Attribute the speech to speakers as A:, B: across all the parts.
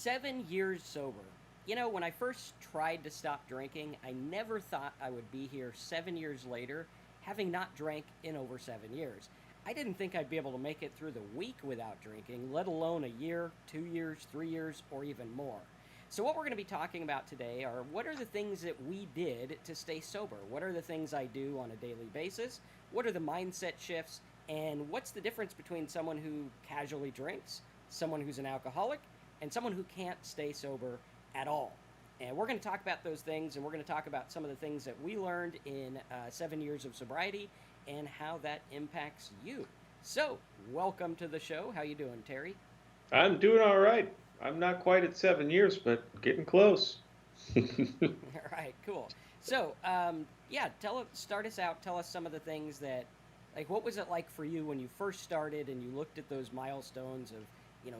A: 7 years sober. You know, when I first tried to stop drinking, I never thought I would be here 7 years later, having not drank in over 7 years. I didn't think I'd be able to make it through the week without drinking, let alone a year, 2 years, 3 years, or even more. So, what we're going to be talking about today are what are the things that we did to stay sober? What are the things I do on a daily basis? What are the mindset shifts? And what's the difference between someone who casually drinks, someone who's an alcoholic, and someone who can't stay sober at all? And we're going to talk about those things, and we're going to talk about some of the things that we learned in 7 years of sobriety and how that impacts you. So, welcome to the show. How you doing, Terry?
B: I'm doing all right. I'm not quite at 7 years, but getting close.
A: All right, cool. So, yeah, start us out. Tell us some of the things that, like, what was it like for you when you first started and you looked at those milestones of,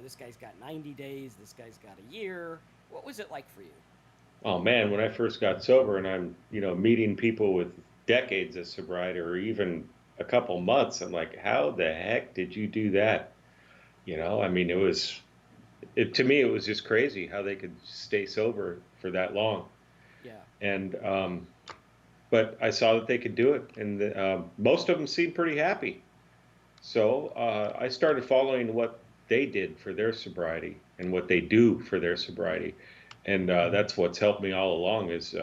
A: this guy's got 90 days, this guy's got a year. What was it like for you?
B: Oh man, when I first got sober and I'm meeting people with decades of sobriety or even a couple months, I'm like, how the heck did you do that? I mean, to me, it was just crazy how they could stay sober for that long.
A: Yeah.
B: And, but I saw that they could do it, and most of them seemed pretty happy. So I started following what they did for their sobriety and what they do for their sobriety, and that's what's helped me all along is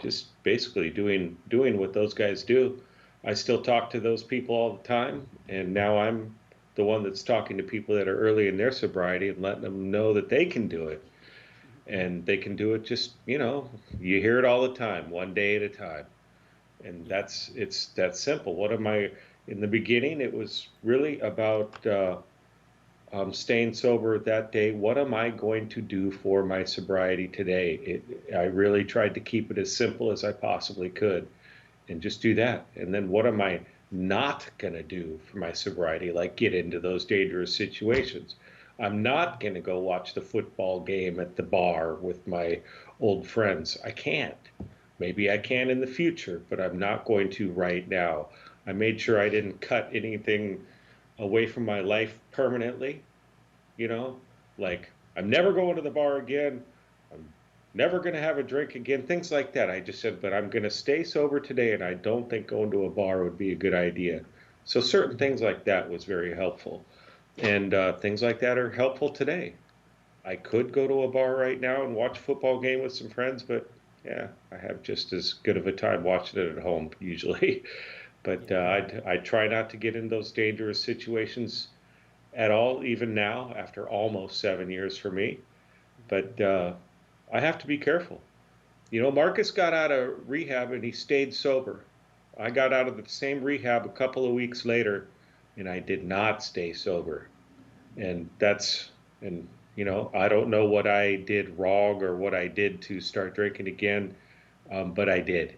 B: just basically doing what those guys do. I still talk to those people all the time, and now I'm the one that's talking to people that are early in their sobriety and letting them know that they can do it, and they can do it just you hear it all the time, one day at a time, and
A: Yeah.
B: it's that simple. What am I? In the beginning, it was really about staying sober that day. What am I going to do for my sobriety today? I really tried to keep it as simple as I possibly could, and just do that. And then what am I not going to do for my sobriety? Like get into those dangerous situations. I'm not going to go watch the football game at the bar with my old friends. I can't. Maybe I can in the future, but I'm not going to right now. I made sure I didn't cut anything away from my life permanently, you know, like I'm never going to the bar again. I'm never going to have a drink again, things like that. I just said, but I'm going to stay sober today, and I don't think going to a bar would be a good idea. So certain things like that was very helpful, and things like that are helpful today. I could go to a bar right now and watch a football game with some friends, but yeah, I have just as good of a time watching it at home usually. But
A: Yeah.
B: I try not to get in those dangerous situations at all, even now, after almost 7 years for me. But I have to be careful. Marcus got out of rehab and he stayed sober. I got out of the same rehab a couple of weeks later and I did not stay sober. And I don't know what I did wrong or what I did to start drinking again, but I did.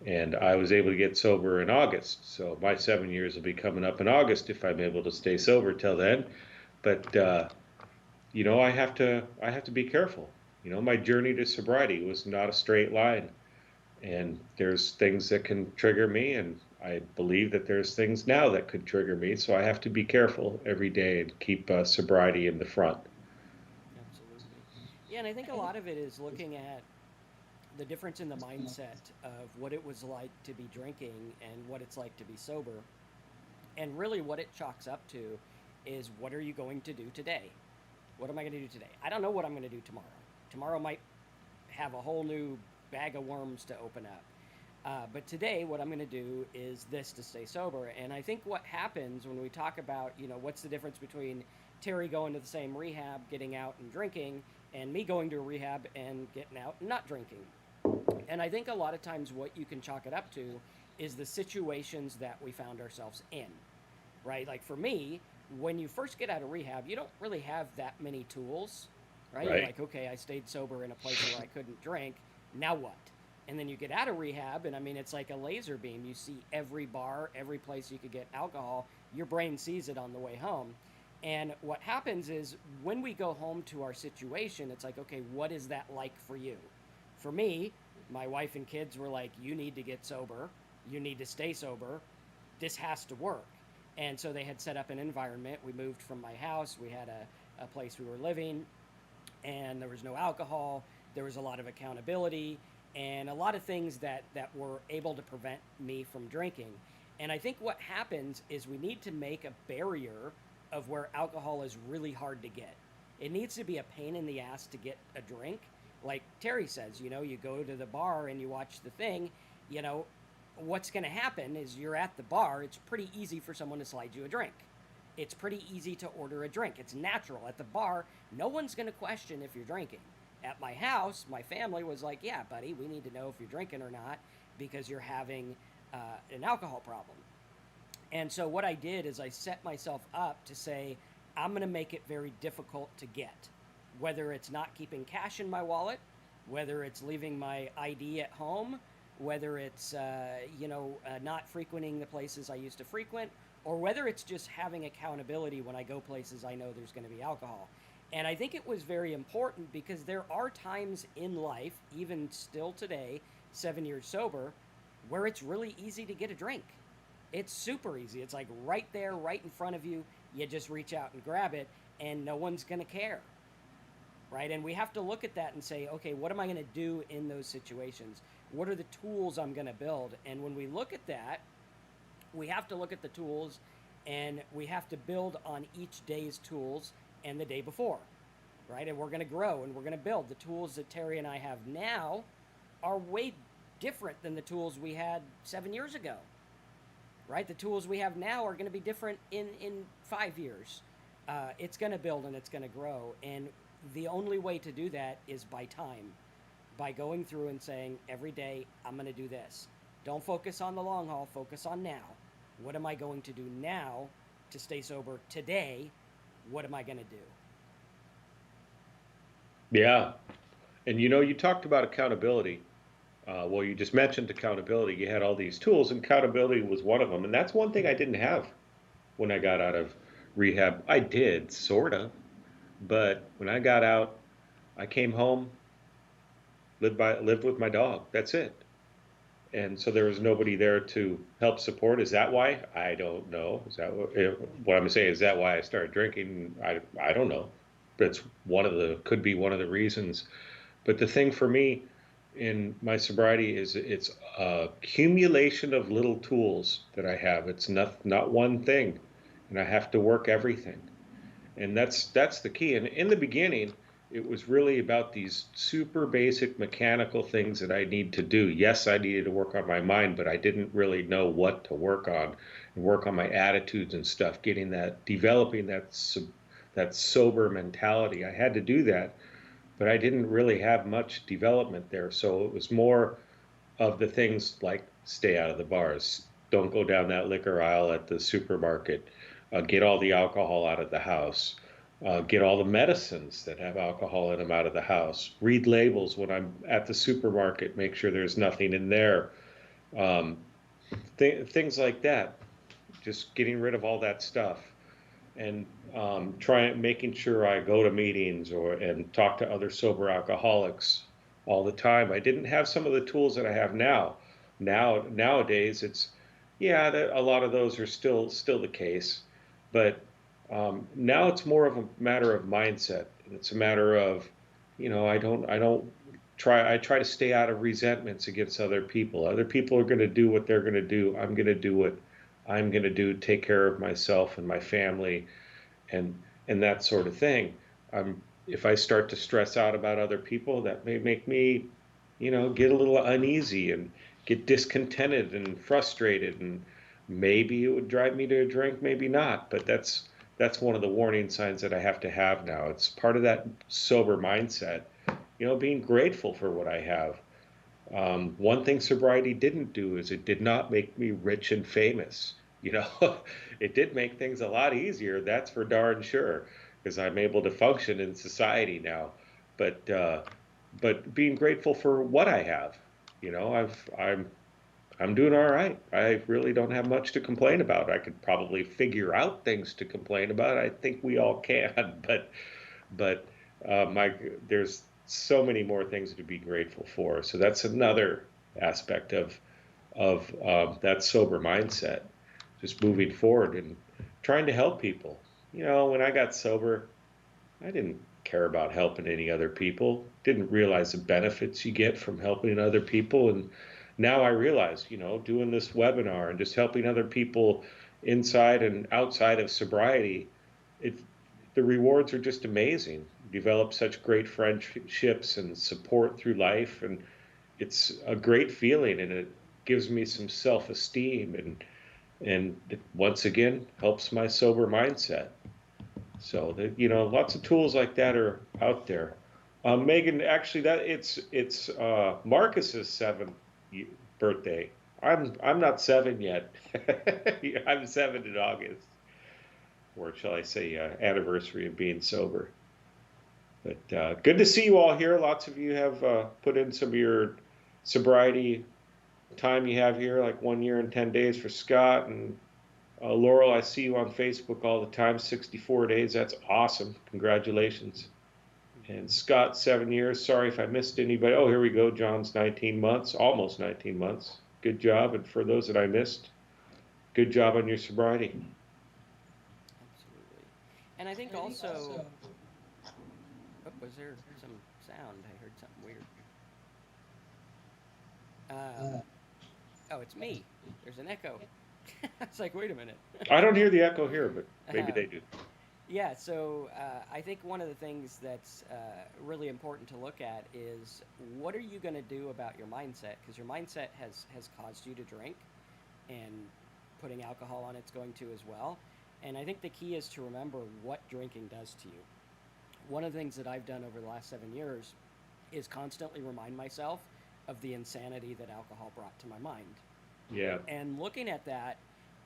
B: And I was able to get sober in August. So my 7 years will be coming up in August if I'm able to stay sober till then. But I have to be careful. My journey to sobriety was not a straight line, and there's things that can trigger me, and I believe that there's things now that could trigger me. So I have to be careful every day and keep sobriety in the front.
A: Absolutely. Yeah, and I think a lot of it is looking at the difference in the mindset of what it was like to be drinking and what it's like to be sober. And really, what it chalks up to is what are you going to do today? What am I going to do today? I don't know what I'm going to do tomorrow. Tomorrow might have a whole new bag of worms to open up. But today, what I'm going to do is this to stay sober. And I think what happens when we talk about, what's the difference between Terry going to the same rehab, getting out and drinking, and me going to a rehab and getting out and not drinking. And I think a lot of times what you can chalk it up to is the situations that we found ourselves in, right? Like for me, when you first get out of rehab, you don't really have that many tools, right? You're
B: Right.
A: like, okay, I stayed sober in a place where I couldn't drink. Now what? And then you get out of rehab, and I mean, it's like a laser beam. You see every bar, every place you could get alcohol. Your brain sees it on the way home. And what happens is when we go home to our situation, it's like, okay, what is that like for you? For me, my wife and kids were like, you need to get sober. You need to stay sober. This has to work. And so they had set up an environment. We moved from my house. We had a place we were living. and there was no alcohol. There was a lot of accountability and a lot of things that were able to prevent me from drinking. And I think what happens is we need to make a barrier of where alcohol is really hard to get. It needs to be a pain in the ass to get a drink. Like Terry says, you go to the bar and you watch the thing, you know, what's going to happen is you're at the bar, it's pretty easy for someone to slide you a drink. It's pretty easy to order a drink. It's natural. At the bar, no one's going to question if you're drinking. At my house, my family was like, yeah, buddy, we need to know if you're drinking or not because you're having an alcohol problem. And so what I did is I set myself up to say, I'm going to make it very difficult to get. Whether it's not keeping cash in my wallet, whether it's leaving my ID at home, whether it's not frequenting the places I used to frequent, or whether it's just having accountability when I go places I know there's going to be alcohol. And I think it was very important because there are times in life, even still today, 7 years sober, where it's really easy to get a drink. It's super easy. It's like right there, right in front of you. You just reach out and grab it, and no one's going to care, right? And we have to look at that and say, okay, what am I going to do in those situations? What are the tools I'm going to build? And when we look at that, we have to look at the tools and we have to build on each day's tools and the day before, right? And we're going to grow and we're going to build. The tools that Terry and I have now are way different than the tools we had 7 years ago, right? The tools we have now are going to be different in 5 years. It's going to build and it's going to grow. And the only way to do that is by time, by going through and saying, every day, I'm going to do this. Don't focus on the long haul, focus on now. What am I going to do now to stay sober today? What am I going to do?
B: Yeah. And you talked about accountability. Well, you just mentioned accountability. You had all these tools, and accountability was one of them. And that's one thing I didn't have when I got out of rehab. I did, sort of. But when I got out, I came home, lived with my dog. That's it. And so there was nobody there to help support. Is that why? I don't know. Is that what I'm saying? Is that why I started drinking? I don't know. That's could be one of the reasons. But the thing for me in my sobriety is it's a accumulation of little tools that I have. It's not one thing, and I have to work everything. And that's the key. And in the beginning, it was really about these super basic mechanical things that I need to do. Yes, I needed to work on my mind, but I didn't really know what to work on and work on my attitudes and stuff, developing that sober mentality. I had to do that, but I didn't really have much development there. So it was more of the things like stay out of the bars, don't go down that liquor aisle at the supermarket, get all the alcohol out of the house, get all the medicines that have alcohol in them out of the house, read labels when I'm at the supermarket, make sure there's nothing in there, um, things like that. Just getting rid of all that stuff and making sure I go to meetings and talk to other sober alcoholics all the time. I didn't have some of the tools that I have now. Nowadays, it's yeah, a lot of those are still the case, but now it's more of a matter of mindset. It's a matter of, I try to stay out of resentments against other people. Other people are going to do what they're going to do. I'm going to do what I'm going to do, take care of myself and my family, and and that sort of thing. If I start to stress out about other people, that may make me, get a little uneasy and get discontented and frustrated, and maybe it would drive me to a drink, maybe not. But that's one of the warning signs that I have to have now. It's part of that sober mindset, being grateful for what I have. One thing sobriety didn't do is it did not make me rich and famous. You know, it did make things a lot easier, that's for darn sure, because I'm able to function in society now. But being grateful for what I have, I'm doing all right. I really don't have much to complain about. I could probably figure out things to complain about. I think we all can, but my there's so many more things to be grateful for. So that's another aspect of that sober mindset, just moving forward and trying to help people. When I got sober, I didn't care about helping any other people. Didn't realize the benefits you get from helping other people. And now I realize, doing this webinar and just helping other people inside and outside of sobriety, it, the rewards are just amazing. You develop such great friendships and support through life. And it's a great feeling, and it gives me some self-esteem, and it once again helps my sober mindset. So lots of tools like that are out there. Megan, actually, that it's Marcus's seventh birthday. I'm not seven yet. I'm seven in August, or shall I say, anniversary of being sober. But good to see you all here. Lots of you have put in some of your sobriety time you have here, like 1 year and 10 days for Scott. And Laurel, I see you on Facebook all the time, 64 days. That's awesome. Congratulations. And Scott, 7 years. Sorry if I missed anybody. Oh, here we go. John's 19 months, almost 19 months. Good job. And for those that I missed, good job on your sobriety.
A: Absolutely. And I think also, oh, was there some sound? I heard something weird. Oh, it's me. There's an echo. It's like, wait a minute.
B: I don't hear the echo here, but maybe
A: uh,
B: they do.
A: yeah, so I think one of the things that's really important to look at is what are you going to do about your mindset? Because your mindset has caused you to drink, and putting alcohol on it's going to as well. And I think the key is to remember what drinking does to you. One of the things that I've done over the last 7 years is constantly remind myself of the insanity that alcohol brought to my mind.
B: Yeah.
A: And looking at that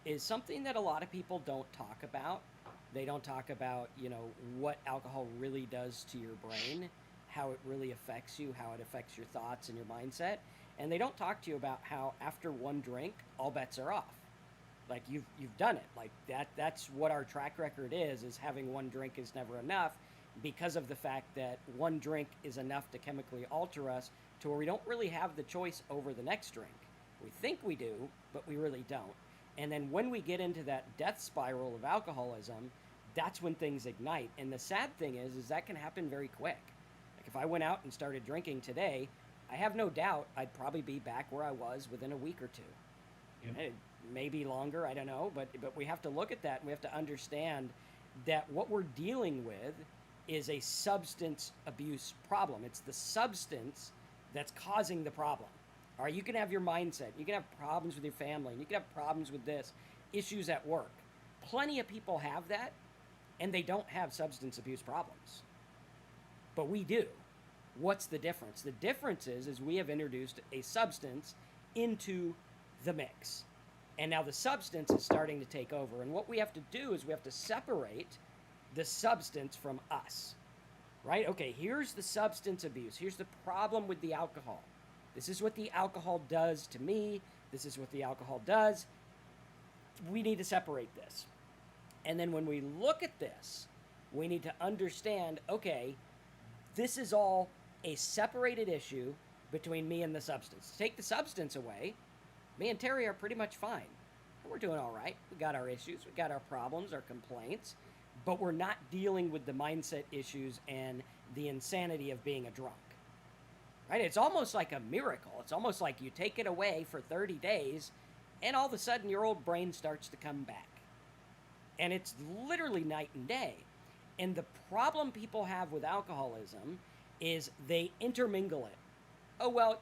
A: is something that a lot of people don't talk about. They don't talk about, what alcohol really does to your brain, how it really affects you, how it affects your thoughts and your mindset. And they don't talk to you about how after one drink, all bets are off. Like you've done it. Like that's what our track record is having one drink is never enough because of the fact that one drink is enough to chemically alter us to where we don't really have the choice over the next drink. We think we do, but we really don't. And then when we get into that death spiral of alcoholism, that's when things ignite. And the sad thing is that can happen very quick. Like if I went out and started drinking today, I have no doubt I'd probably be back where I was within a week or two.
B: Yeah.
A: Maybe longer, I don't know, but we have to look at that and we have to understand that what we're dealing with is a substance abuse problem. It's the substance that's causing the problem. All right, you can have your mindset, you can have problems with your family, you can have problems with this, issues at work. Plenty of people have that, and they don't have substance abuse problems. But we do. What's the difference? The difference is we have introduced a substance into the mix. And now the substance is starting to take over. And what we have to do is we have to separate the substance from us. Right? Okay, here's the substance abuse. Here's the problem with the alcohol. This is what the alcohol does to me. This is what the alcohol does. We need to separate this. And then when we look at this, we need to understand, okay, this is all a separated issue between me and the substance. Take the substance away, me and Terry are pretty much fine. We're doing all right. We got our issues, we got our problems, our complaints, but we're not dealing with the mindset issues and the insanity of being a drunk. Right? It's almost like a miracle. It's almost like you take it away for 30 days and all of a sudden your old brain starts to come back. And it's literally night and day. And the problem people have with alcoholism is they intermingle it. Oh, well,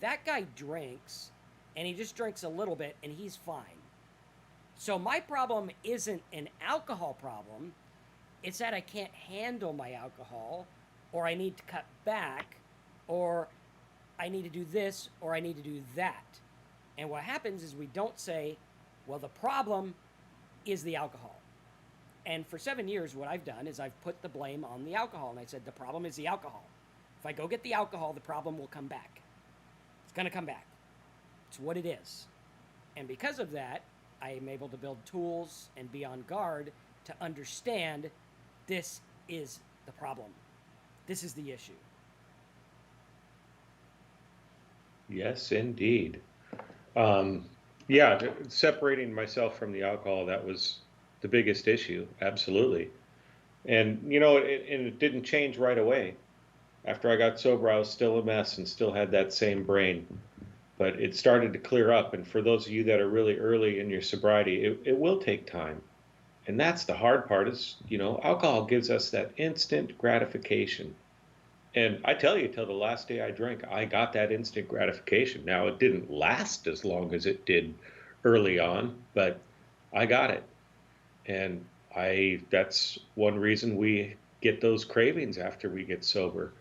A: that guy drinks and he just drinks a little bit and he's fine. So my problem isn't an alcohol problem. It's that I can't handle my alcohol, or I need to cut back, or I need to do this, or I need to do that. And what happens is we don't say, well, the problem is the alcohol. And for 7 years, what I've done is I've put the blame on the alcohol. And I said, the problem is the alcohol. If I go get the alcohol, the problem will come back. It's going to come back. It's what it is. And because of that, I am able to build tools and be on guard to understand this is the problem. This is the issue.
B: Yes, indeed. Yeah, separating myself from the alcohol, that was the biggest issue. Absolutely. And and it didn't change right away. After I got sober, I was still a mess and still had that same brain. But it started to clear up. And for those of you that are really early in your sobriety, it will take time. And that's the hard part is, alcohol gives us that instant gratification. And I tell you, till the last day I drank, I got that instant gratification. Now, it didn't last as long as it did early on, but I got it. And that's one reason we get those cravings after we get sober.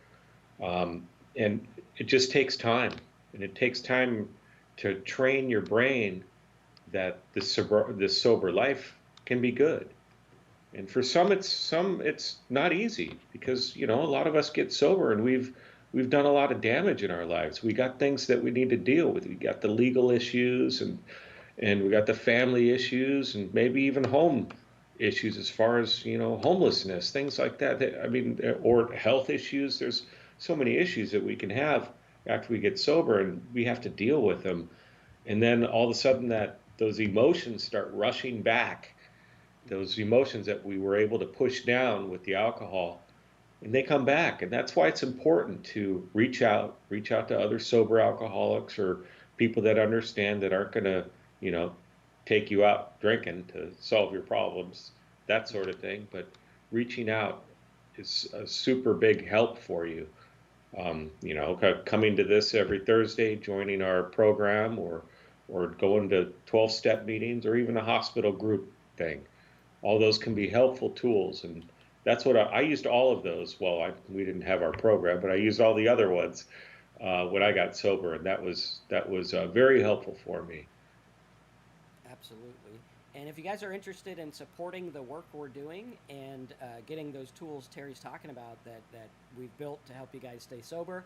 B: And it just takes time. And it takes time to train your brain that this sober life can be good. And for some it's not easy because a lot of us get sober and we've done a lot of damage in our lives. We got things that we need to deal with. We got the legal issues and we got the family issues and maybe even home issues as far as homelessness, things like that. I mean, or health issues. There's so many issues that we can have after we get sober, and we have to deal with them. And then all of a sudden, that those emotions start rushing back, those emotions that we were able to push down with the alcohol, and they come back. And that's why it's important to reach out to other sober alcoholics or people that understand, that aren't going to you know take you out drinking to solve your problems, that sort of thing. But reaching out is a super big help for you. Coming to this every Thursday, joining our program, or going to 12-step meetings, or even a hospital group thing. All those can be helpful tools, and that's what I used all of those. Well, we didn't have our program, but I used all the other ones when I got sober, and that was very helpful for me.
A: Absolutely. And if you guys are interested in supporting the work we're doing and getting those tools Terry's talking about that we've built to help you guys stay sober,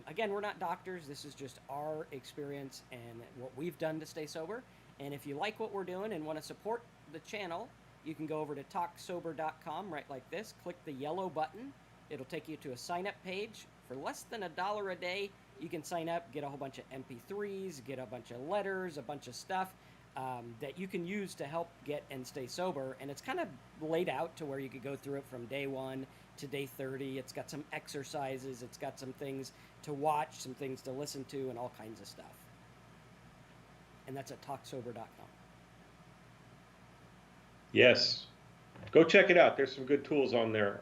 A: again, we're not doctors. This is just our experience and what we've done to stay sober. And if you like what we're doing and want to support the channel, you can go over to talksober.com right like this. Click the yellow button. It'll take you to a sign up page. For less than $1 a day, you can sign up, get a whole bunch of MP3s, get a bunch of letters, a bunch of stuff that you can use to help get and stay sober. And it's kind of laid out to where you could go through it from day 1 to day 30. It's got some exercises, it's got some things to watch, some things to listen to, and all kinds of stuff. And that's at talksober.com.
B: Yes, go check it out. There's some good tools on there.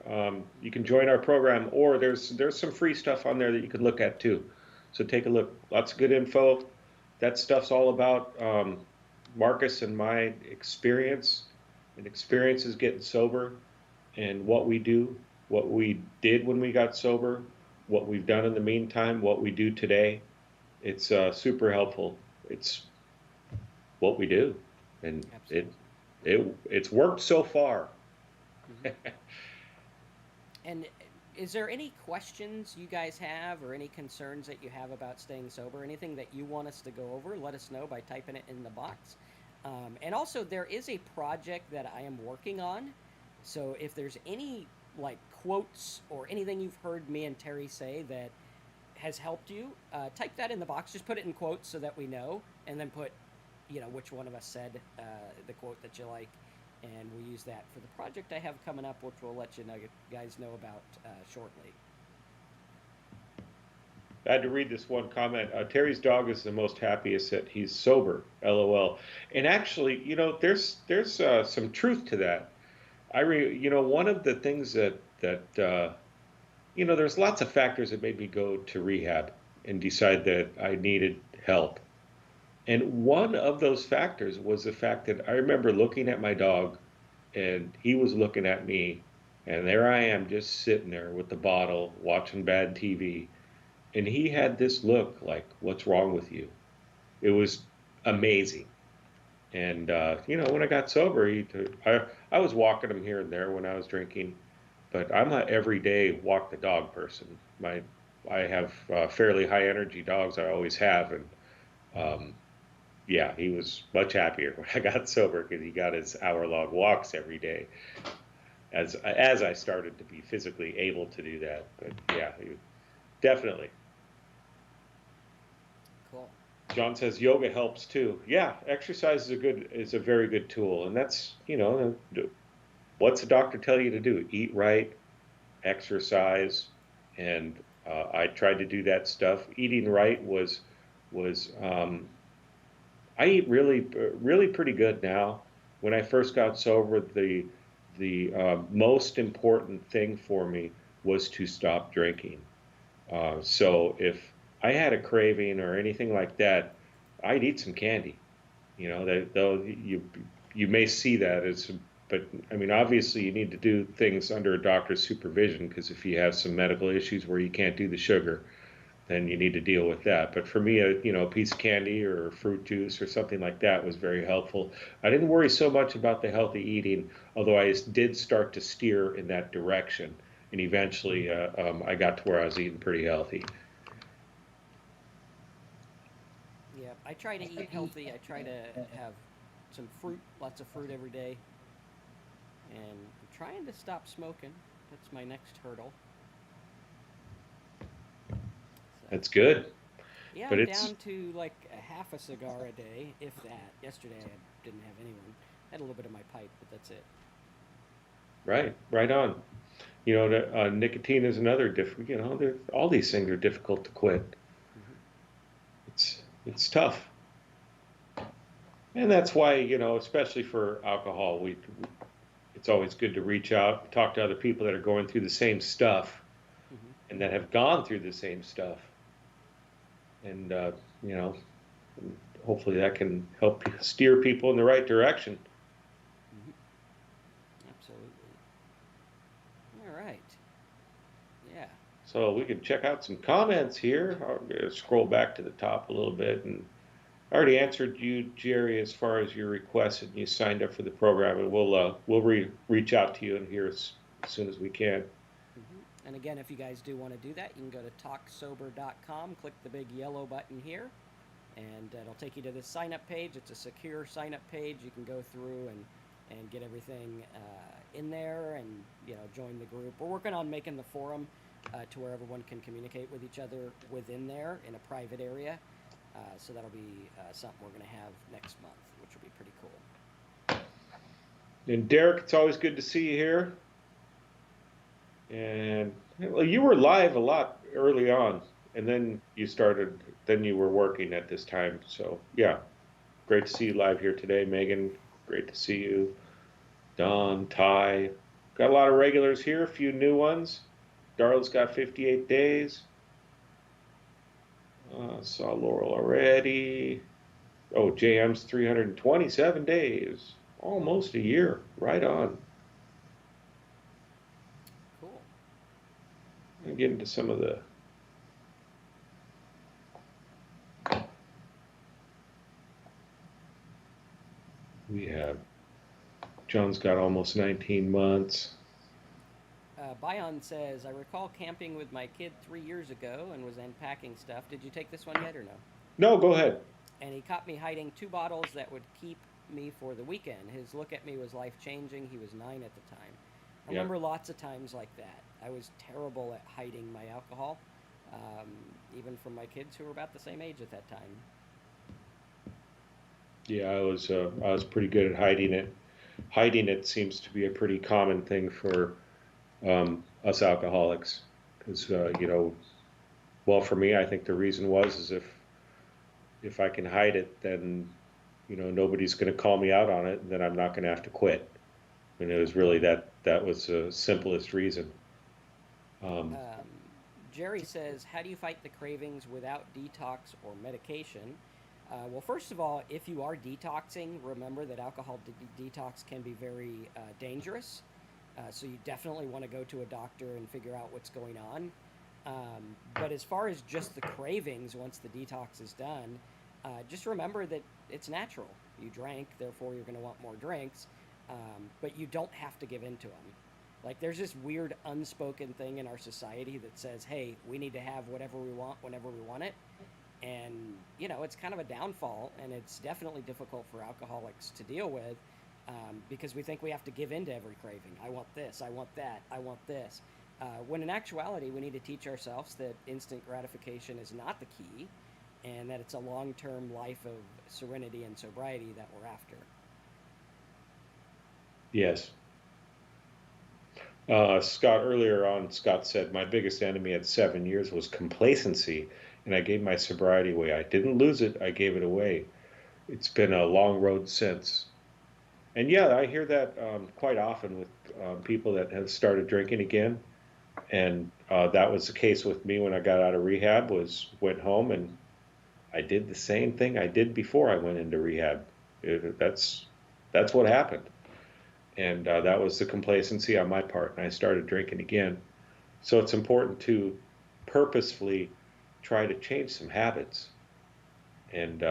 B: You can join our program, or there's some free stuff on there that you can look at too. So take a look. Lots of good info. That stuff's all about Marcus and my experience, and experiences getting sober, and what we do, what we did when we got sober, what we've done in the meantime, what we do today. It's super helpful. It's what we do, and
A: Absolutely.
B: it's worked so far.
A: Mm-hmm. And is there any questions you guys have or any concerns that you have about staying sober? Anything that you want us to go over? Let us know by typing it in the box. And also, there is a project that I am working on. So if there's any like quotes or anything you've heard me and Terry say that has helped you, type that in the box. Just put it in quotes so that we know, and then put, which one of us said the quote that you like, and we'll use that for the project I have coming up, which we'll let you guys know about shortly.
B: I had to read this one comment. Terry's dog is the most happiest that he's sober. LOL. And actually, there's some truth to that. One of the things that there's lots of factors that made me go to rehab and decide that I needed help. And one of those factors was the fact that I remember looking at my dog, and he was looking at me, and there I am just sitting there with the bottle watching bad TV, and he had this look like, "What's wrong with you?" It was amazing. And when I got sober, I was walking him here and there when I was drinking, but I'm a everyday walk the dog person. I have fairly high energy dogs. I always have, and um, yeah, he was much happier when I got sober because he got his hour-long walks every day. As I started to be physically able to do that, but yeah, definitely.
A: Cool.
B: John says yoga helps too. Yeah, exercise is a very good tool, and that's what's the doctor tell you to do? Eat right, exercise, and I tried to do that stuff. Eating right was I eat really pretty good now. When I first got sober, the most important thing for me was to stop drinking. So if I had a craving or anything like that, I'd eat some candy. You know, that though you may see that as, but I mean, obviously you need to do things under a doctor's supervision because if you have some medical issues where you can't do the sugar, then you need to deal with that. But for me, a piece of candy or fruit juice or something like that was very helpful. I didn't worry so much about the healthy eating, although I did start to steer in that direction. And eventually, I got to where I was eating pretty healthy.
A: Yeah, I try to eat healthy. I try to have some fruit, lots of fruit every day, and I'm trying to stop smoking. That's my next hurdle. So,
B: That's good,
A: yeah,
B: but
A: I'm
B: it's
A: down to like a half a cigar a day, if that. Yesterday I didn't have anyone. I had a little bit of my pipe, but that's it.
B: right on. Nicotine is another different. All these things are difficult to quit.
A: Hmm.
B: It's tough. And that's why, especially for alcohol, it's always good to reach out, talk to other people that are going through the same stuff
A: Hmm.
B: and that have gone through the same stuff. And, you know, hopefully that can help steer people in the right direction.
A: Hmm. Absolutely. All right. Yeah.
B: So we can check out some comments here. I'll scroll back to the top a little bit. And I already answered you, Jerry, as far as your request, and you signed up for the program. And we'll reach out to you in here as soon as we can.
A: Hmm. And again, if you guys do want to do that, you can go to talksober.com, click the big yellow button here, and it'll take you to this sign up page. It's a secure sign up page. You can go through and get everything in there and join the group. We're working on making the forum to where everyone can communicate with each other within there in a private area. So that'll be something we're going to have next month, which will be pretty cool.
B: And Derek, it's always good to see you here. And well, you were live a lot early on, and then you were working at this time. So yeah, great to see you live here today, Megan. Great to see you, Don, Ty. Got a lot of regulars here, a few new ones. Darla's got 58 days. Saw Laurel already. Oh, JM's 327 days. Almost a year. Right on.
A: Cool.
B: I'm getting to some of the. We have. John's got almost 19 months.
A: Bion says, I recall camping with my kid 3 years ago and was unpacking stuff. Did you take this one yet or no?
B: No, go ahead.
A: And he caught me hiding two bottles that would keep me for the weekend. His look at me was life changing. He was 9 at the time. I
B: Yeah.
A: remember lots of times like that. I was terrible at hiding my alcohol, um, even from my kids who were about the same age at that time.
B: Yeah, I was pretty good at hiding it. Hiding it seems to be a pretty common thing for us alcoholics, because well, for me, I think the reason was is if I can hide it, then nobody's going to call me out on it, and then I'm not going to have to quit. And it was really that was the simplest reason. Um,
A: Um, Jerry says, how do you fight the cravings without detox or medication? Well, first of all, if you are detoxing, remember that alcohol detox can be very dangerous. So you definitely want to go to a doctor and figure out what's going on. But as far as just the cravings, once the detox is done, just remember that it's natural. You drank, therefore you're going to want more drinks, but you don't have to give in to them. Like there's this weird unspoken thing in our society that says, "Hey, we need to have whatever we want whenever we want it." And it's kind of a downfall, and it's definitely difficult for alcoholics to deal with because we think we have to give in to every craving. I want this, I want that, I want this. When in actuality, we need to teach ourselves that instant gratification is not the key, and that it's a long-term life of serenity and sobriety that we're after.
B: yes, Scott, earlier on, Scott said my biggest enemy at 7 years was complacency, and I gave my sobriety away. I didn't lose it, I gave it away. It's been a long road since. And yeah, I hear that quite often with people that have started drinking again. And that was the case with me when I got out of rehab. Was went home and I did the same thing I did before I went into rehab. That's what happened, and that was the complacency on my part. And I started drinking again. So it's important to purposefully try to change some habits, and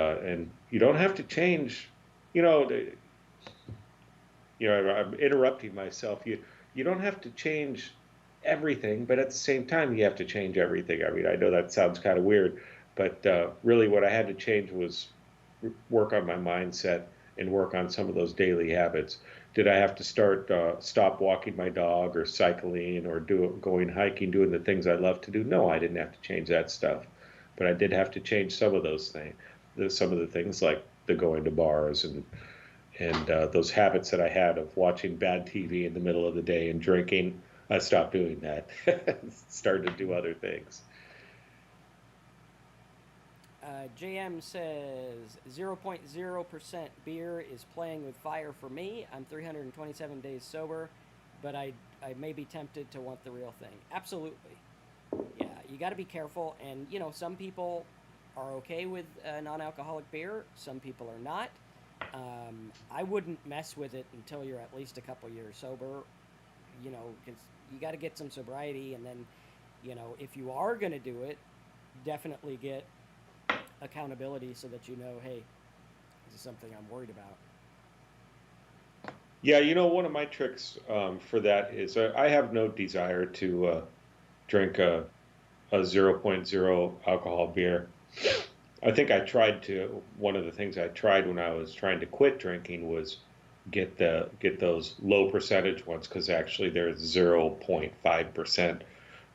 B: you don't have to change. You know, I'm interrupting myself. You don't have to change everything, but at the same time, you have to change everything. I mean, I know that sounds kind of weird, but really, what I had to change was work on my mindset and work on some of those daily habits. Did I have to stop walking my dog or cycling or going hiking, doing the things I love to do? No, I didn't have to change that stuff, but I did have to change some of those things. Some of the things like the going to bars and those habits that I had of watching bad TV in the middle of the day and drinking. I stopped doing that. Started to do other things.
A: JM says 0.0% beer is playing with fire for me. I'm 327 days sober, but I may be tempted to want the real thing. Absolutely. Yeah, you got to be careful. And, some people are okay with non-alcoholic beer. Some people are not. I wouldn't mess with it until you're at least a couple years sober, because you got to get some sobriety. And then, if you are going to do it, definitely get accountability so that hey, this is something I'm worried about.
B: Yeah, one of my tricks for that is I have no desire to drink a zero point 0.0 alcohol beer. I think one of the things I tried when I was trying to quit drinking was get those low percentage ones because actually they're 0.5%,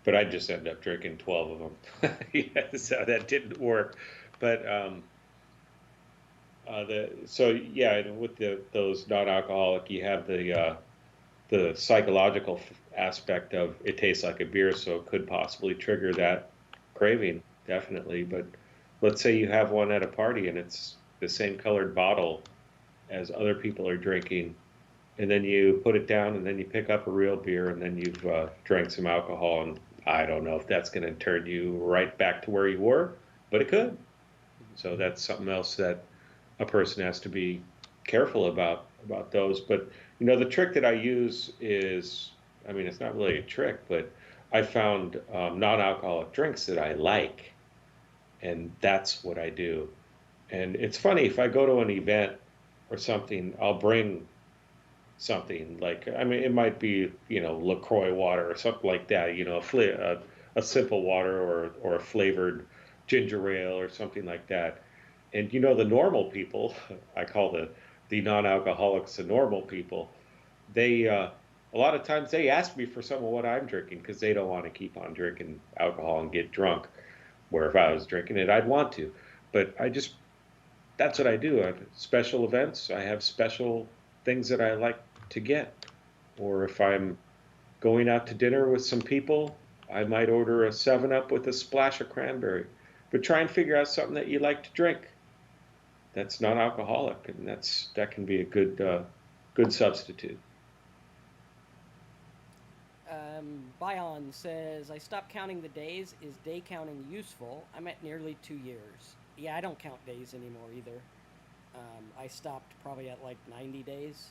B: but I just ended up drinking 12 of them. Yeah, so that didn't work. But so yeah, with those non-alcoholic, you have the psychological aspect of it tastes like a beer, so it could possibly trigger that craving, definitely. But let's say you have one at a party and it's the same colored bottle as other people are drinking, and then you put it down and then you pick up a real beer and then you've drank some alcohol, and I don't know if that's going to turn you right back to where you were, but it could. So that's something else that a person has to be careful about those. But the trick that I use is, I mean, it's not really a trick, but I found non-alcoholic drinks that I like, and that's what I do. And it's funny, if I go to an event or something, I'll bring something like, I mean, it might be LaCroix water or something like that, a simple water or a flavored ginger ale or something like that. And the normal people, I call the non-alcoholics the normal people. They a lot of times they ask me for some of what I'm drinking because they don't want to keep on drinking alcohol and get drunk. Where if I was drinking it, I'd want to. But that's what I do. I have special events. I have special things that I like to get. Or if I'm going out to dinner with some people, I might order a 7 Up with a splash of cranberry. But try and figure out something that you like to drink that's non-alcoholic, and that can be a good substitute.
A: Bion says, I stopped counting the days. Is day counting useful? I'm at nearly 2 years. Yeah, I don't count days anymore either. I stopped probably at like 90 days.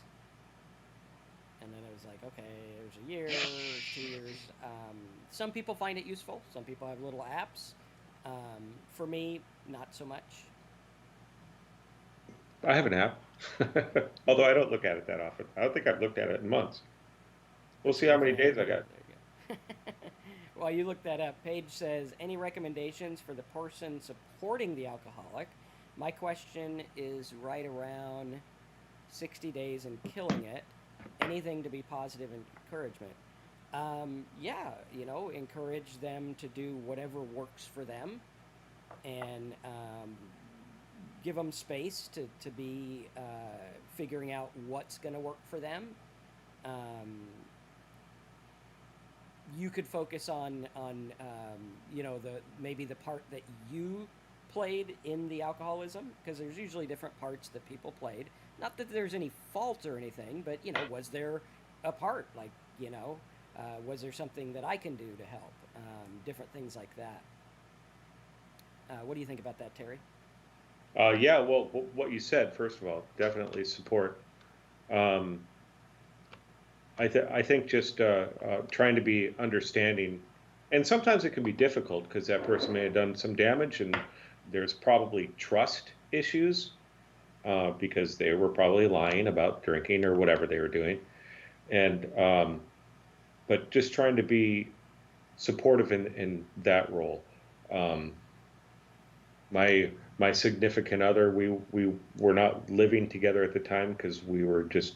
A: And then it was like, okay, there's a year, there's 2 years. Some people find it useful. Some people have little apps. For me, not so much.
B: I have an app, although I don't look at it that often. I don't think I've looked at it in months. We'll see how
A: Same
B: many
A: thing.
B: days I got.
A: There you go. While you look that up, Paige says, any recommendations for the person supporting the alcoholic? My question is right around 60 days and killing it. Anything to be positive encouragement? Yeah, encourage them to do whatever works for them, and give them space to be figuring out what's going to work for them. Um, you could focus on you know, the maybe the part that you played in the alcoholism, because there's usually different parts that people played. Not that there's any fault or anything, but you know, was there a part, like, you know, was there something that I can do to help? Different things like that. What do you think about that, Terry?
B: Yeah, well, what you said, first of all, definitely support. Um, I think just trying to be understanding, and sometimes it can be difficult because that person may have done some damage, and there's probably trust issues because they were probably lying about drinking or whatever they were doing, and but just trying to be supportive in that role. Um, my significant other, we were not living together at the time because we were just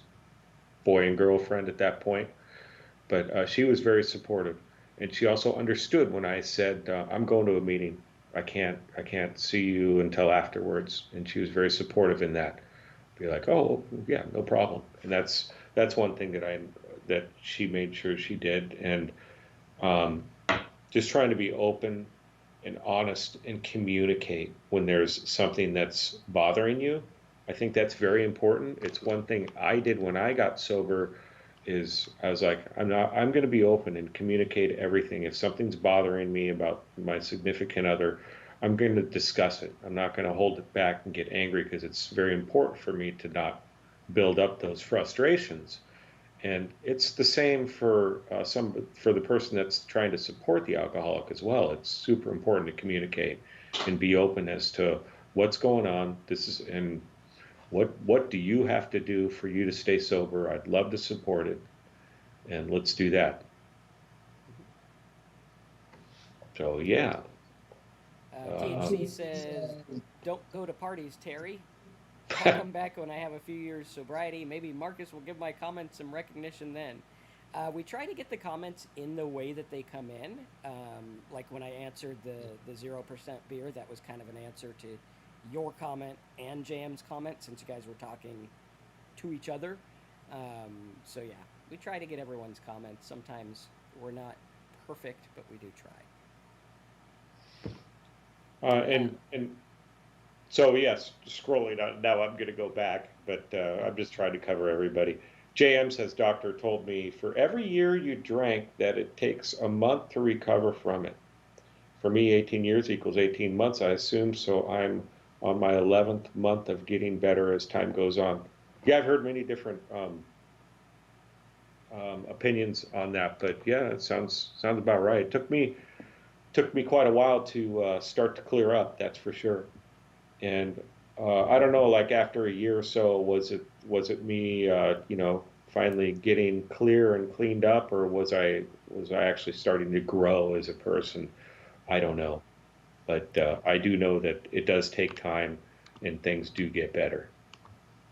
B: boy and girlfriend at that point. But she was very supportive, and she also understood when I said I'm going to a meeting. I can't see you until afterwards, and she was very supportive in that. Be like, oh yeah, no problem. And that's one thing that she made sure she did, and um, just trying to be open and honest and communicate when there's something that's bothering you. I think that's very important. It's one thing I did when I got sober is I was like, I'm going to be open and communicate everything. If something's bothering me about my significant other, I'm going to discuss it. I'm not going to hold it back and get angry because it's very important for me to not build up those frustrations. And it's the same for the person that's trying to support the alcoholic as well. It's super important to communicate and be open as to what's going on. This is and what do you have to do for you to stay sober? I'd love to support it, and let's do that. So yeah,
A: THC says, "Don't go to parties, Terry. I'll come back when I have a few years sobriety. Maybe Marcus will give my comments some recognition then." We try to get the comments in the way that they come in. Like when I answered the 0% beer, that was kind of an answer to your comment and Jam's comment, since you guys were talking to each other. So yeah, we try to get everyone's comments. Sometimes we're not perfect, but we do try. Uh,
B: and so yes, scrolling on now, I'm going to go back, but I'm just trying to cover everybody. JM says, doctor told me for every year you drank that it takes a month to recover from it. For me, 18 years equals 18 months, I assume. So I'm on my 11th month of getting better as time goes on. Yeah, I've heard many different opinions on that, but yeah, it sounds about right. It took me quite a while to start to clear up. That's for sure. And I don't know, like after a year or so, was it me, finally getting clear and cleaned up, or was I actually starting to grow as a person? I don't know. But I do know that it does take time and things do get better.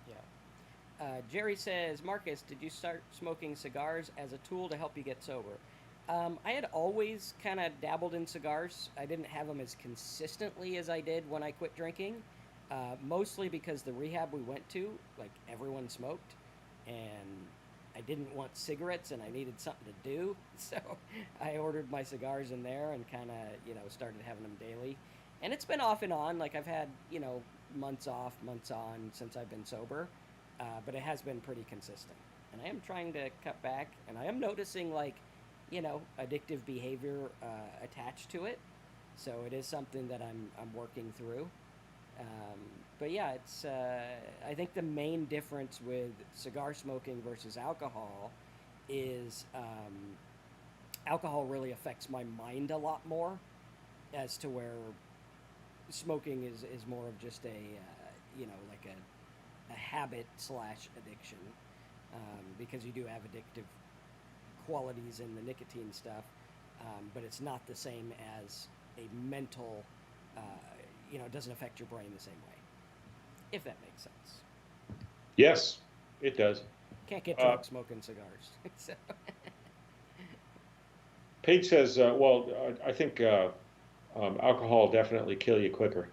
A: yeah. Jerry says, Marcus, did you start smoking cigars as a tool to help you get sober? I had always kind of dabbled in cigars. I didn't have them as consistently as I did when I quit drinking, mostly because the rehab we went to, like, everyone smoked, and I didn't want cigarettes and I needed something to do. So I ordered my cigars in there and kind of, you know, started having them daily. And it's been off and on. Like, I've had, you know, months off, months on since I've been sober, but it has been pretty consistent. And I am trying to cut back, and I am noticing, like, you know, addictive behavior attached to it. So it is something that I'm working through. Um, but yeah, it's I think the main difference with cigar smoking versus alcohol is alcohol really affects my mind a lot more, as to where smoking is more of just a you know, like a habit slash addiction, because you do have addictive qualities in the nicotine stuff, but it's not the same as a mental, uh, you know, it doesn't affect your brain the same way, if that makes sense.
B: Yes, it does.
A: Can't get
B: Uh,
A: drunk smoking cigars. So,
B: Paige says, well, I think alcohol definitely kill you quicker.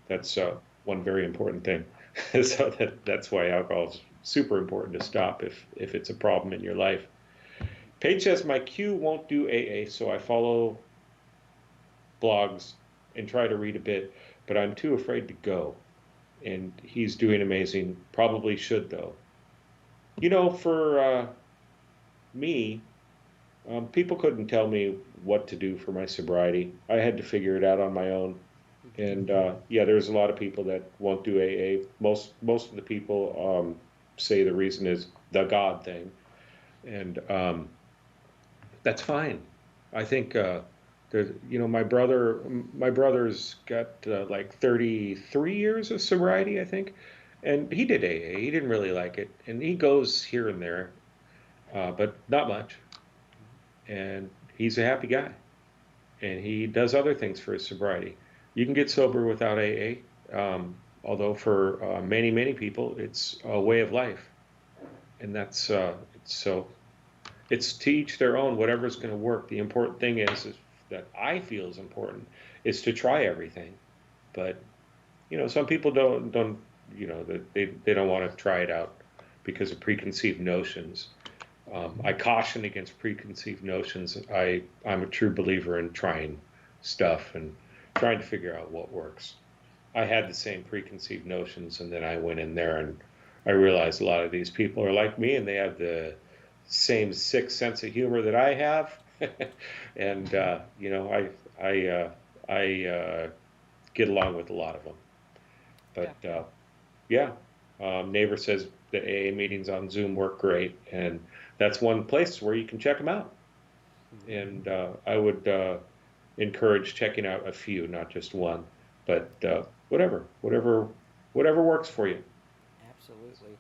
B: That's one very important thing. So that's why alcohol is super important to stop if it's a problem in your life. Paige says my queue won't do AA, so I follow blogs and try to read a bit, but I'm too afraid to go. And he's doing amazing. Probably should though. For me, people couldn't tell me what to do for my sobriety. I had to figure it out on my own. And yeah, there's a lot of people that won't do AA. Most of the people say the reason is the God thing, and that's fine. I think there's, my brother's got like 33 years of sobriety, I think, and he did AA. He didn't really like it, and he goes here and there, but not much. And he's a happy guy, and he does other things for his sobriety. You can get sober without AA, although for many, many people, it's a way of life, and that's so it's to each their own. Whatever's going to work. The important thing is that I feel is important is to try everything. But some people don't that they don't want to try it out because of preconceived notions. I caution against preconceived notions. I'm a true believer in trying stuff and trying to figure out what works. I had the same preconceived notions, and then I went in there and I realized a lot of these people are like me, and they have the same sick sense of humor that I have, and I get along with a lot of them.
A: Yeah.
B: But yeah, neighbor says the AA meetings on Zoom work great, and that's one place where you can check them out. And I would encourage checking out a few, not just one, but whatever works for you.
A: Absolutely.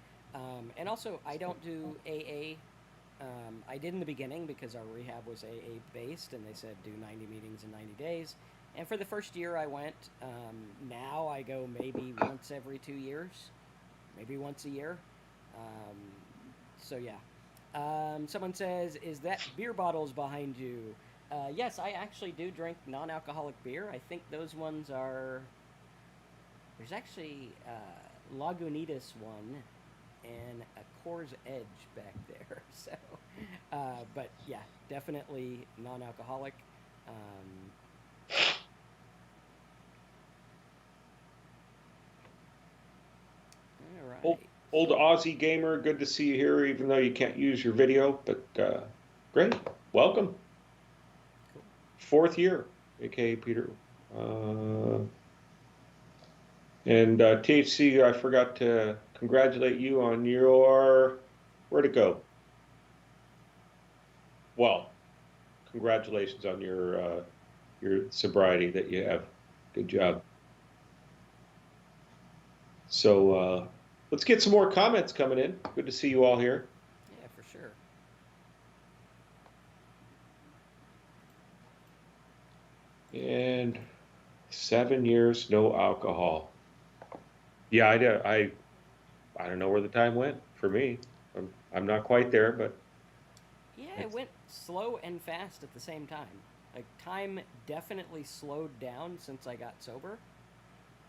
A: And also, I don't do AA. I did in the beginning because our rehab was AA based, and they said do 90 meetings in 90 days. And for the first year, I went. Now I go maybe once every 2 years, maybe once a year. Um, so yeah. Someone says, "Is that beer bottles behind you?" Yes, I actually do drink non-alcoholic beer. I think those ones are. There's actually Lagunitas one and a Coors Edge back there. So, but yeah, definitely non-alcoholic. Um, all
B: Old,
A: right.
B: old Aussie gamer, good to see you here, even though you can't use your video. But great, welcome.
A: Cool.
B: Fourth year, aka Peter. Uh, and THC, I forgot to congratulate you on your where'd it go? Well, congratulations on your sobriety that you have. Good job. So let's get some more comments coming in. Good to see you all here.
A: Yeah, for sure.
B: And 7 years, no alcohol. Yeah, I don't know where the time went for me. I'm not quite there, but
A: Yeah, it
B: it's
A: went slow and fast at the same time. Like time definitely slowed down since I got sober.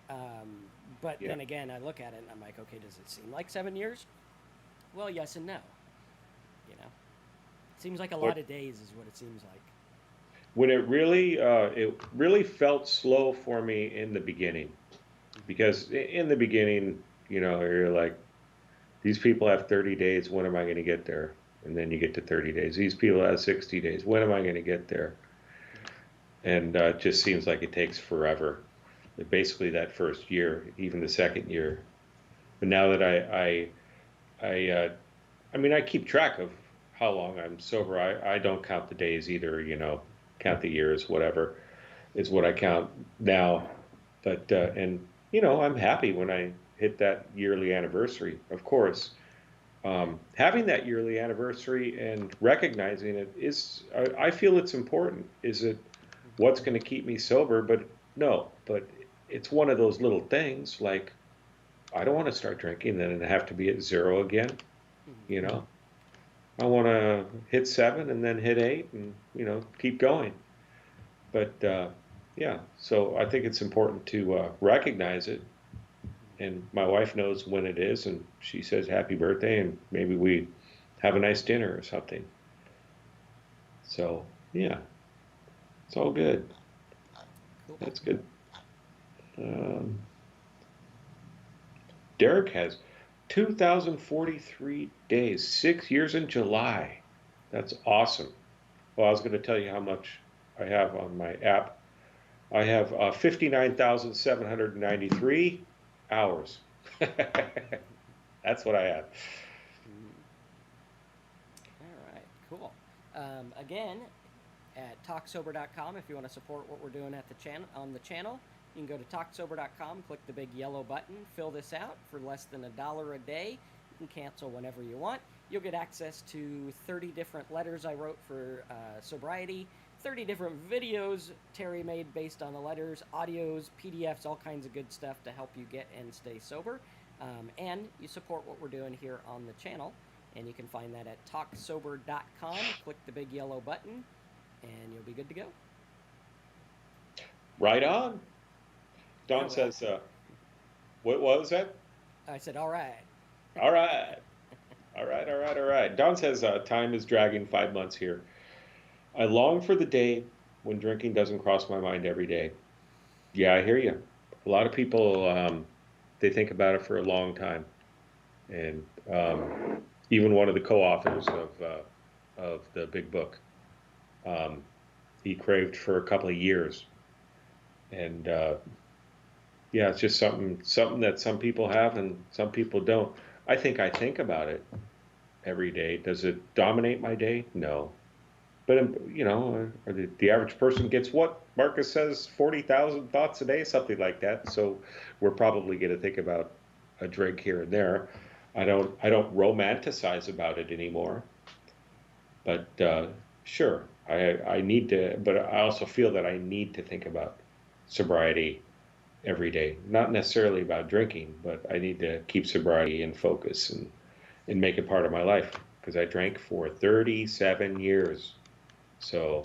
A: Um, but
B: yeah.
A: then again, I look at it and I'm like, okay, does it seem like 7 years? Well, yes and no. You know, it seems like a
B: But
A: lot of days is what it seems like.
B: when it really felt slow for me in the beginning because in the beginning, you're like, these people have 30 days. When am I going to get there? And then you get to 30 days. These people have 60 days. When am I going to get there? And it just seems like it takes forever. Basically, that first year, even the second year. But now that I mean, I keep track of how long I'm sober. I don't count the days either. Count the years, whatever is what I count now. But and I'm happy when I hit that yearly anniversary. Of course, having that yearly anniversary and recognizing it is, I feel it's important. Is it what's going to keep me sober? But no, but it's one of those little things like I don't want to start drinking and then have to be at zero again.
A: Mm-hmm.
B: You know, I want to hit seven and then hit eight and, keep going. But yeah, so I think it's important to recognize it. And my wife knows when it is, and she says happy birthday, and maybe we have a nice dinner or something. So yeah, it's all good.
A: Cool.
B: That's good. Um, Derek has 2,043 days, 6 years in July. That's awesome. Well, I was going to tell you how much I have on my app. I have 59,793 hours. That's what I have.
A: Mm. All right, cool. Again, at talksober.com, if you want to support what we're doing at the channel on the channel, you can go to talksober.com, click the big yellow button, fill this out for less than $1 a day. You can cancel whenever you want. You'll get access to 30 different letters I wrote for sobriety, 30 different videos Terry made based on the letters, audios, PDFs, all kinds of good stuff to help you get and stay sober. And you support what we're doing here on the channel. And you can find that at talksober.com. Click the big yellow button, and you'll be good to go.
B: Right on.
A: All
B: Don
A: right.
B: says, what was that?
A: I said, all right.
B: All right. All right, all right, all right. Don says, time is dragging 5 months here. I long for the day when drinking doesn't cross my mind every day. Yeah, I hear you. A lot of people, they think about it for a long time. And even one of the co-authors of the big book, um, he craved for a couple of years. And yeah, it's just something that some people have and some people don't. I think about it every day. Does it dominate my day? No. But the average person gets what Marcus says, 40,000 thoughts a day, something like that. So we're probably going to think about a drink here and there. I don't romanticize about it anymore. But sure, I need to. But I also feel that I need to think about sobriety every day. Not necessarily about drinking, but I need to keep sobriety in focus and make it part of my life because I drank for 37 years. So,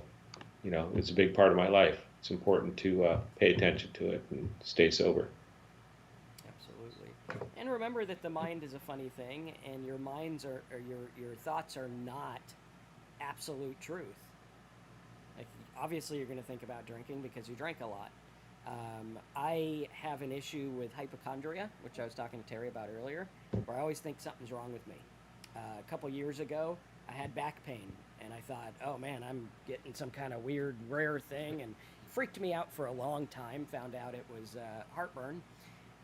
B: it's a big part of my life. It's important to pay attention to it and stay sober.
A: Absolutely. And remember that the mind is a funny thing, and your minds are, or your thoughts are not absolute truth. Like, obviously, you're going to think about drinking because you drank a lot. I have an issue with hypochondria, which I was talking to Terry about earlier, where I always think something's wrong with me. A couple years ago, I had back pain, and I thought, oh man, I'm getting some kind of weird, rare thing, and freaked me out for a long time. Found out it was heartburn.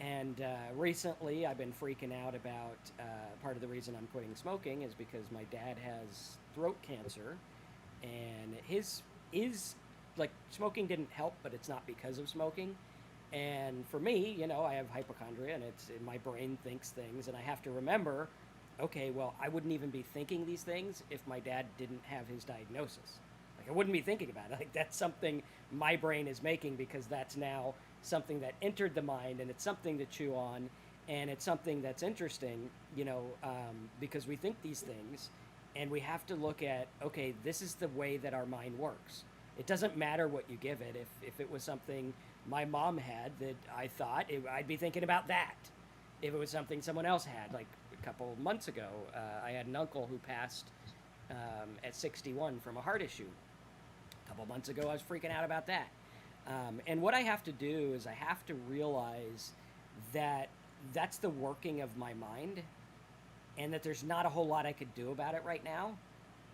A: And recently, I've been freaking out about part of the reason I'm quitting smoking is because my dad has throat cancer, and his is like smoking didn't help, but it's not because of smoking. And for me, I have hypochondria, and it's my brain thinks things, and I have to remember, okay, well, I wouldn't even be thinking these things if my dad didn't have his diagnosis. Like I wouldn't be thinking about it. Like that's something my brain is making because that's now something that entered the mind, and it's something to chew on, and it's something that's interesting, because we think these things, and we have to look at, okay, this is the way that our mind works. It doesn't matter what you give it. If it was something my mom had that I thought, I'd be thinking about that. If it was something someone else had, like a couple of months ago, I had an uncle who passed at 61 from a heart issue. A couple of months ago, I was freaking out about that. And what I have to do is I have to realize that that's the working of my mind, and that there's not a whole lot I could do about it right now,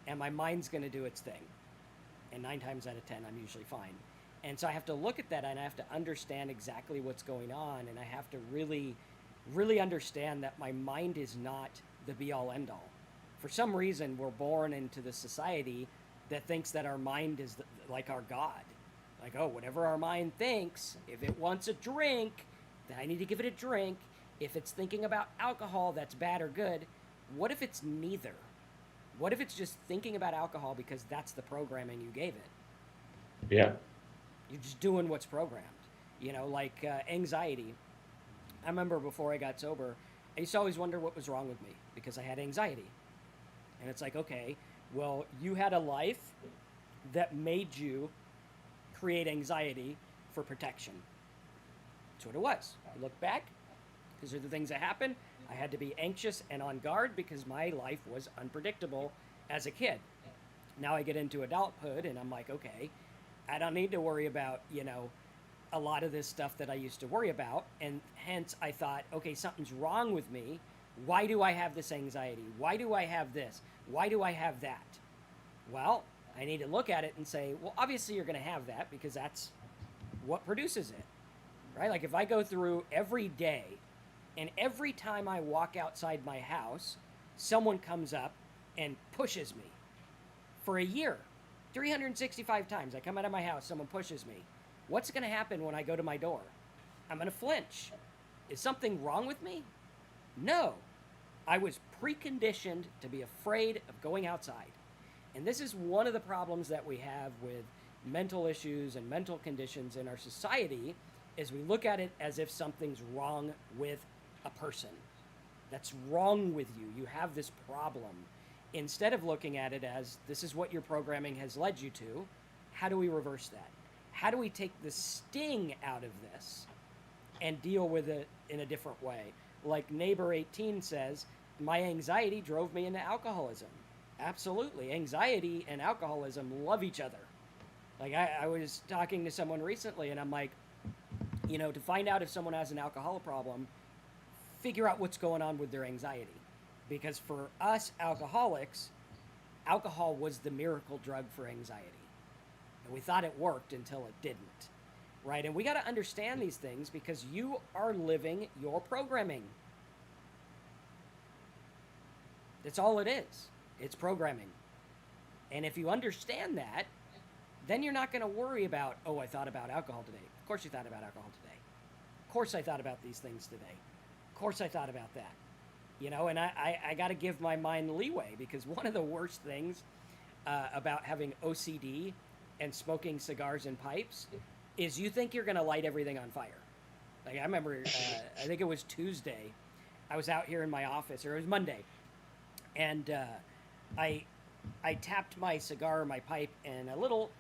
A: and my mind's going to do its thing. And 9 times out of 10, I'm usually fine. And so I have to look at that, and I have to understand exactly what's going on, and I have to really, really understand that my mind is not the be all end all. For some reason, we're born into this society that thinks that our mind is like our God. Like, oh, whatever our mind thinks, if it wants a drink, then I need to give it a drink. If it's thinking about alcohol, that's bad or good. What if it's neither? What if it's just thinking about alcohol because that's the programming you gave it?
B: Yeah.
A: You're just doing what's programmed. Like anxiety. I remember before I got sober, I used to always wonder what was wrong with me because I had anxiety. And it's like, okay, well, you had a life that made you create anxiety for protection. That's what it was. I look back, these are the things that happened. I had to be anxious and on guard because my life was unpredictable as a kid. Now I get into adulthood and I'm like, okay, I don't need to worry about, a lot of this stuff that I used to worry about. And hence I thought, okay, something's wrong with me. Why do I have this anxiety? Why do I have this? Why do I have that? Well, I need to look at it and say, well, obviously you're going to have that because that's what produces it, right? Like if I go through every day and every time I walk outside my house, someone comes up and pushes me for a year, 365 times I come out of my house, someone pushes me. What's going to happen when I go to my door? I'm going to flinch. Is something wrong with me? No. I was preconditioned to be afraid of going outside. And this is one of the problems that we have with mental issues and mental conditions in our society is we look at it as if something's wrong with a person. That's wrong with you. You have this problem. Instead of looking at it as this is what your programming has led you to, how do we reverse that? How do we take the sting out of this and deal with it in a different way? Like Neighbor 18 says, my anxiety drove me into alcoholism. Absolutely. Anxiety and alcoholism love each other. Like I was talking to someone recently and I'm like, to find out if someone has an alcohol problem, figure out what's going on with their anxiety. Because for us alcoholics, alcohol was the miracle drug for anxiety. And we thought it worked until it didn't. Right? And we got to understand these things because you are living your programming. That's all it is. It's programming. And if you understand that, then you're not going to worry about, oh, I thought about alcohol today. Of course you thought about alcohol today. Of course I thought about these things today. Of course I thought about that. And I got to give my mind leeway because one of the worst things about having OCD and smoking cigars and pipes is you think you're going to light everything on fire. Like I remember, I think it was Tuesday, I was out here in my office, or it was Monday, and I tapped my cigar or my pipe, and a little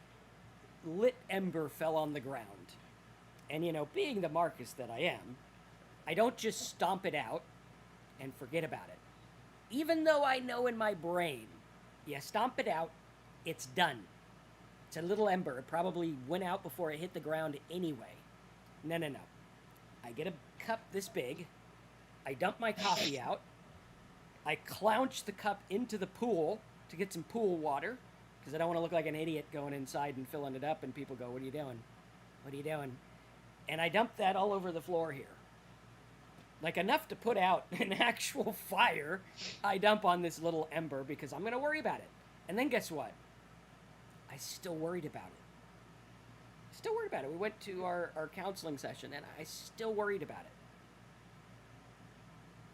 A: lit ember fell on the ground. And being the Marcus that I am, I don't just stomp it out and forget about it. Even though I know in my brain, you stomp it out, it's done. It's a little ember. It probably went out before it hit the ground anyway. No. I get a cup this big. I dump my coffee out. I clounce the cup into the pool to get some pool water because I don't want to look like an idiot going inside and filling it up and people go, what are you doing? What are you doing? And I dump that all over the floor here. Like enough to put out an actual fire, I dump on this little ember because I'm going to worry about it. And then guess what? I still worried about it. Still worried about it. We went to our counseling session and I still worried about it.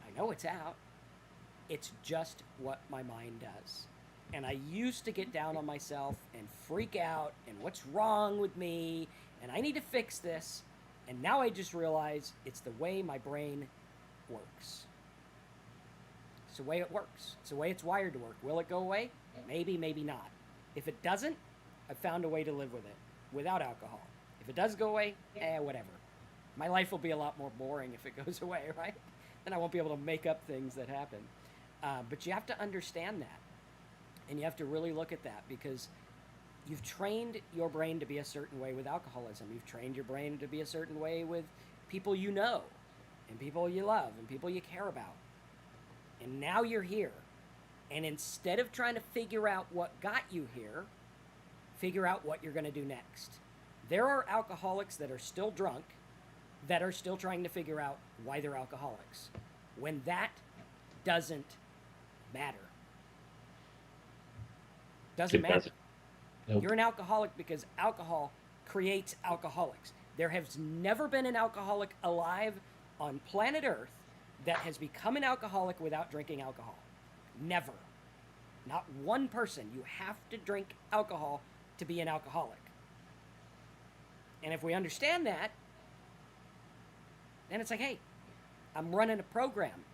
A: I know it's out. It's just what my mind does. And I used to get down on myself and freak out and what's wrong with me and I need to fix this. And now I just realize it's the way my brain works. It's the way it works. It's the way it's wired to work. Will it go away? Maybe, maybe not. If it doesn't, I've found a way to live with it without alcohol. If it does go away, whatever. My life will be a lot more boring if it goes away, right? Then I won't be able to make up things that happen. But you have to understand that. And you have to really look at that because you've trained your brain to be a certain way with alcoholism. You've trained your brain to be a certain way with people you know and people you love and people you care about. And now you're here. And instead of trying to figure out what got you here, figure out what you're going to do next. There are alcoholics that are still drunk that are still trying to figure out why they're alcoholics. When that doesn't matter. Doesn't matter. Nope. You're an alcoholic because alcohol creates alcoholics. There has never been an alcoholic alive on planet Earth that has become an alcoholic without drinking alcohol. Never. Not one person. You have to drink alcohol to be an alcoholic. And if we understand that, then it's like, hey, I'm running a program.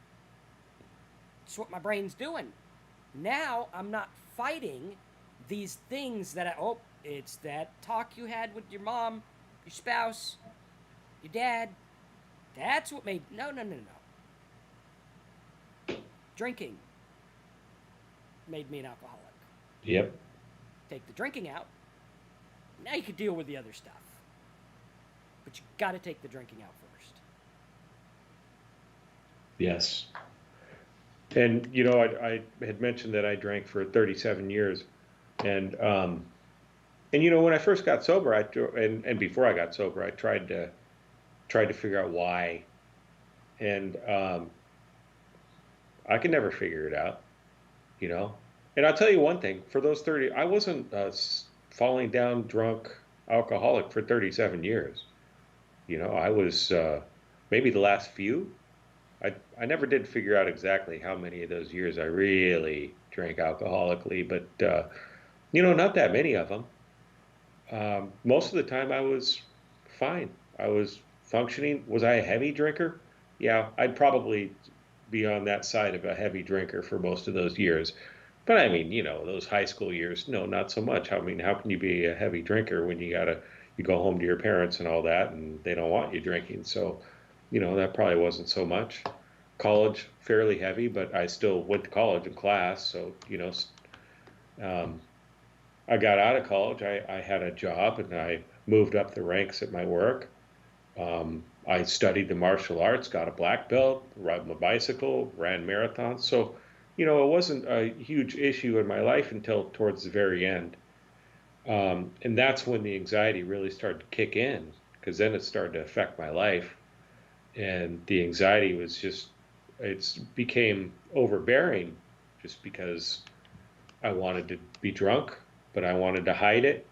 A: It's what my brain's doing. Now I'm not fighting these things that it's that talk you had with your mom, your spouse, your dad. That's what made... No. Drinking made me an alcoholic.
B: Yep.
A: take the drinking out, now you could deal with the other stuff. But you got to take the drinking out first.
B: Yes. And I had mentioned that I drank for 37 years, and when I first got sober, and before I got sober, I tried to figure out why, and I could never figure it out, you know. And I'll tell you one thing: for those 30, I wasn't falling down drunk alcoholic for 37 years. I was maybe the last few. I never did figure out exactly how many of those years I really drank alcoholically, but not that many of them. Most of the time I was fine. I was functioning. Was I a heavy drinker? Yeah, I'd probably be on that side of a heavy drinker for most of those years. But I mean, those high school years, no, not so much. I mean, how can you be a heavy drinker when you go home to your parents and all that, and they don't want you drinking? So, that probably wasn't so much. College, fairly heavy, but I still went to college in class. So, um, I got out of college. I had a job and I moved up the ranks at my work. I studied the martial arts, got a black belt, rode my bicycle, ran marathons. So, it wasn't a huge issue in my life until towards the very end. And that's when the anxiety really started to kick in, because then it started to affect my life. And the anxiety was it became overbearing just because I wanted to be drunk, but I wanted to hide it.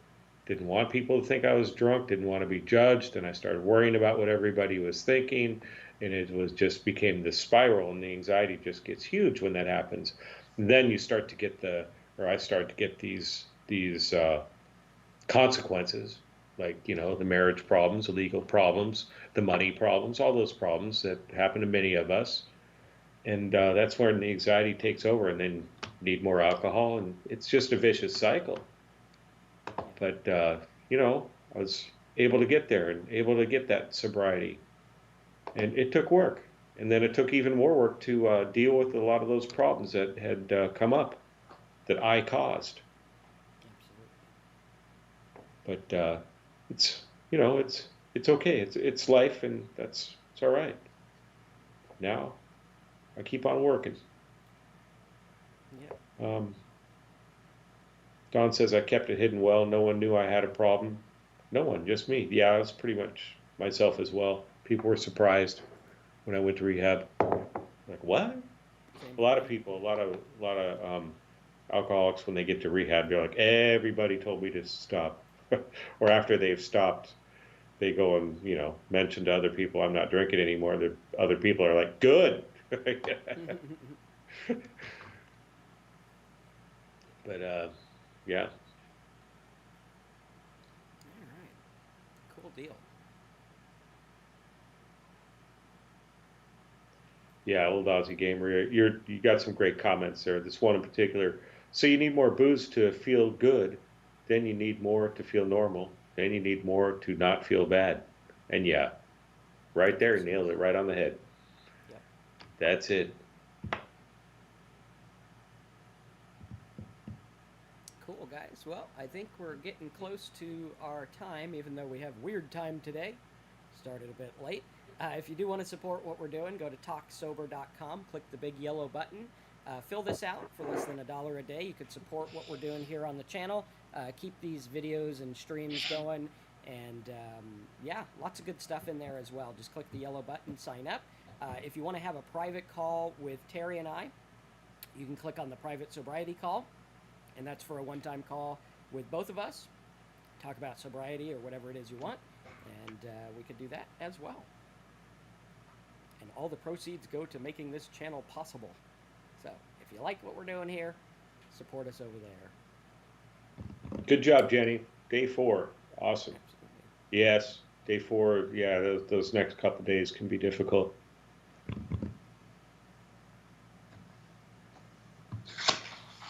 B: Didn't want people to think I was drunk, didn't want to be judged, and I started worrying about what everybody was thinking, and it was just became this spiral, and the anxiety just gets huge when that happens. And then you start to get or I start to get these consequences, like the marriage problems, the legal problems, the money problems, all those problems that happen to many of us, and that's when the anxiety takes over, and then need more alcohol, and it's just a vicious cycle. But I was able to get there and able to get that sobriety, and it took work, and then it took even more work to deal with a lot of those problems that had come up that I caused.
A: Absolutely.
B: But it's okay. It's life, and it's all right. Now I keep on working.
A: Yeah.
B: Don says I kept it hidden well. No one knew I had a problem. No one, just me. Yeah, I was pretty much myself as well. People were surprised when I went to rehab. Like, what?
A: Same
B: A lot
A: for
B: of
A: me.
B: people, a lot of alcoholics, when they get to rehab, they're like, everybody told me to stop. Or after they've stopped, they go and mention to other people, I'm not drinking anymore. The other people are like, good. But yeah.
A: All right. Cool deal.
B: Yeah, old Aussie gamer, you got some great comments there. This one in particular. So you need more booze to feel good, then you need more to feel normal, then you need more to not feel bad. And yeah, right there, nailed it
A: Absolutely.
B: right on the head.
A: Yep.
B: That's it.
A: Cool, guys. Well, I think we're getting close to our time, even though we have weird time today. Started a bit late. If you do want to support what we're doing, go to talksober.com, click the big yellow button. Fill this out for less than $1 a day. You could support what we're doing here on the channel, keep these videos and streams going, and yeah, lots of good stuff in there as well. Just click the yellow button, sign up. If you want to have a private call with Terry and I, you can click on the private sobriety call, and that's for a one-time call with both of us. Talk about sobriety or whatever it is you want, and we could do that as well. And all the proceeds go to making this channel possible. So if you like what we're doing here, support us over there.
B: Good job, Jenny. Day 4. Awesome.
A: Absolutely.
B: Yes, day 4. Yeah, those next couple of days can be difficult.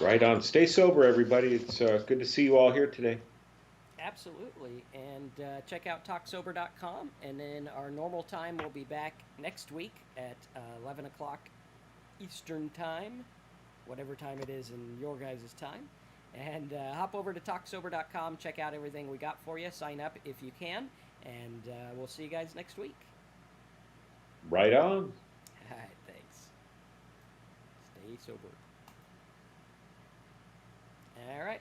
B: Right on. Stay sober, everybody. It's good to see you all here today.
A: Absolutely. And check out talksober.com. And then our normal time will be back next week at 11 o'clock Eastern Time, whatever time it is in your guys' time. And hop over to talksober.com, check out everything we got for you, sign up if you can, and we'll see you guys next week.
B: Right on.
A: All right, thanks. Stay sober. All right.